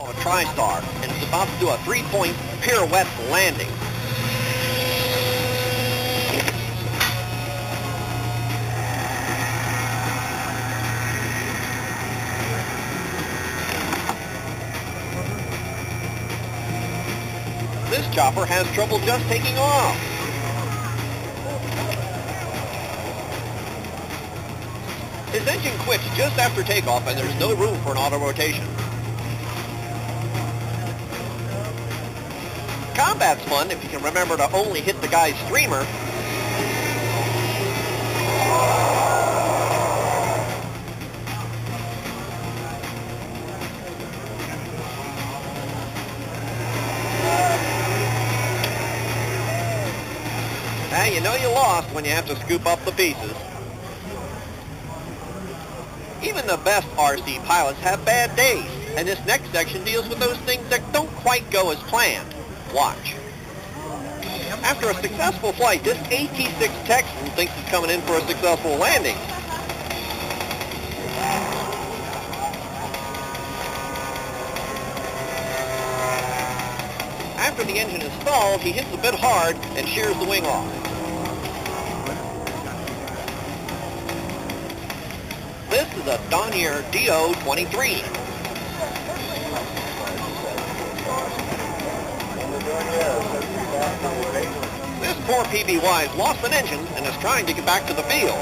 A TriStar and is about to do a three-point pirouette landing. This chopper has trouble just taking off. His engine quits just after takeoff and there's no room for an auto rotation. Combat's fun if you can remember to only hit the guy's streamer. Now you know you lost when you have to scoop up the pieces. Even the best RC pilots have bad days, and this next section deals with those things that don't quite go as planned. Watch. After a successful flight, this AT-6 Texan thinks he's coming in for a successful landing. After the engine is stalled, he hits a bit hard and shears the wing off. This is a Donier DO-23. This poor PBY's lost an engine and is trying to get back to the field.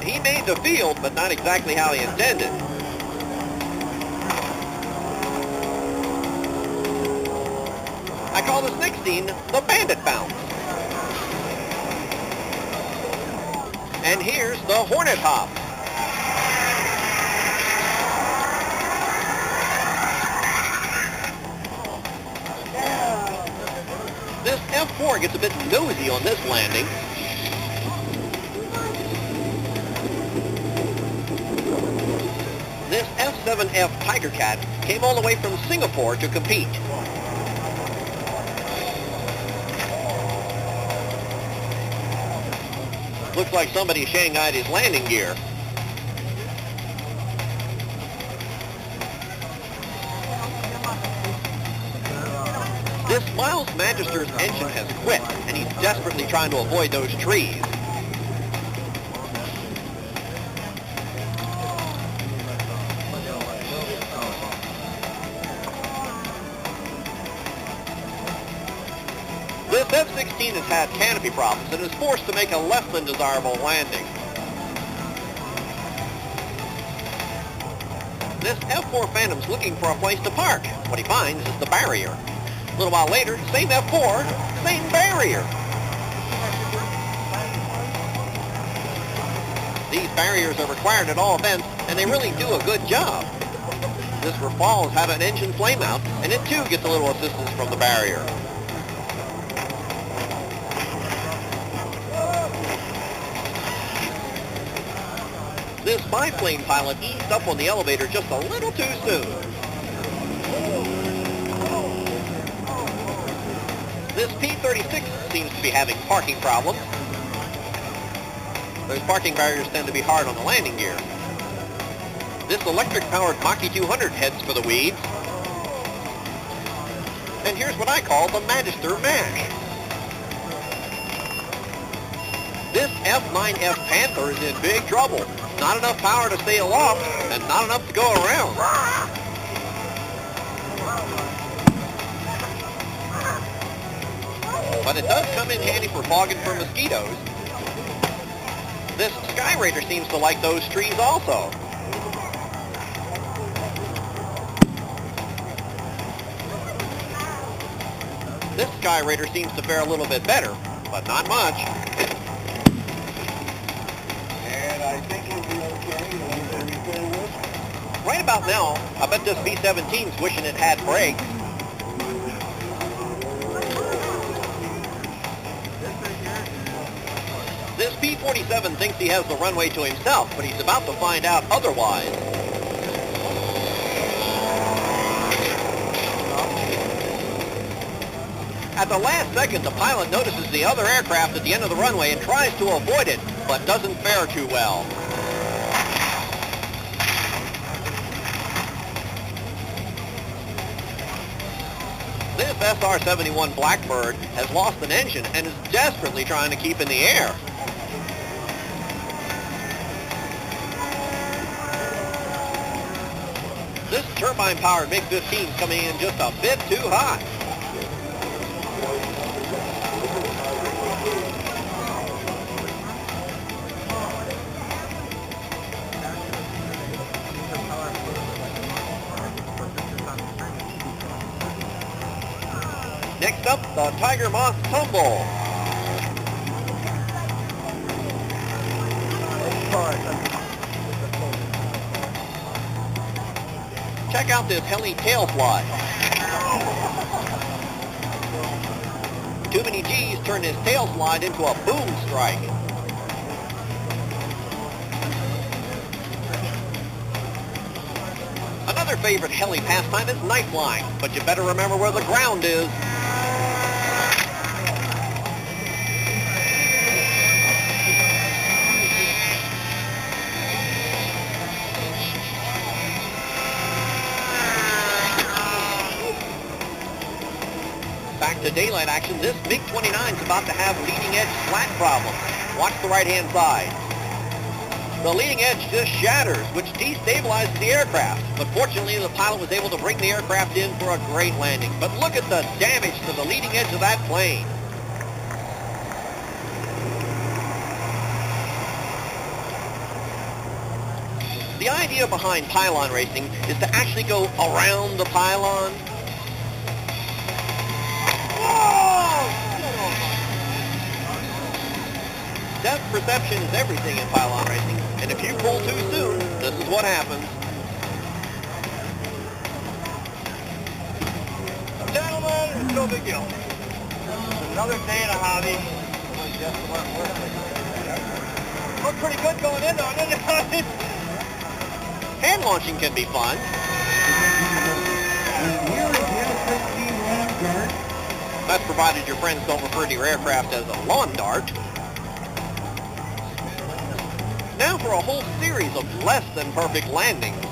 He made the field, but not exactly how he intended. I call this next scene the bandit bounce. And here's the Hornet hop. This F4 gets a bit nosy on this landing. This F7F Tiger Cat came all the way from Singapore to compete. Looks like somebody shanghaied his landing gear. This Miles Magister's engine has quit, and he's desperately trying to avoid those trees. This F-16 has had canopy problems and is forced to make a less than desirable landing. This F-4 Phantom's looking for a place to park. What he finds is the barrier. A little while later, same F4, same barrier. These barriers are required at all events, and they really do a good job. This Rafale has had an engine flame out, and it too gets a little assistance from the barrier. This biplane pilot eased up on the elevator just a little too soon. This P-36 seems to be having parking problems. Those parking barriers tend to be hard on the landing gear. This electric-powered Mach-E 200 heads for the weeds. And here's what I call the Magister Mash. This F9F Panther is in big trouble. Not enough power to stay aloft, and not enough to go around. But it does come in handy for fogging for mosquitoes. This Sky Raider seems to like those trees also. This Sky Raider seems to fare a little bit better, but not much. And I think it'll be okay. Right about now, I bet this B-17's wishing it had brakes. This P-47 thinks he has the runway to himself, but he's about to find out otherwise. At the last second, the pilot notices the other aircraft at the end of the runway and tries to avoid it, but doesn't fare too well. SR-71 Blackbird has lost an engine and is desperately trying to keep in the air. This turbine-powered MiG-15 is coming in just a bit too hot. Next up, the Tiger Moth Tumble. Check out this heli tail slide. Too many G's turned this tail slide into a boom strike. Another favorite heli pastime is night flying, but you better remember where the ground is. Back to daylight action, this MiG-29 is about to have leading edge slat problems. Watch the right-hand side. The leading edge just shatters, which destabilizes the aircraft. But fortunately, the pilot was able to bring the aircraft in for a great landing. But look at the damage to the leading edge of that plane. The idea behind pylon racing is to actually go around the pylon. Depth perception is everything in pylon racing, and if you pull too soon, this is what happens. Gentlemen, it's no big deal. Another day in a hobby. Looked pretty good going in though, didn't it? Hand launching can be fun. That's provided your friends don't refer to your aircraft as a lawn dart. Now for a whole series of less than perfect landings.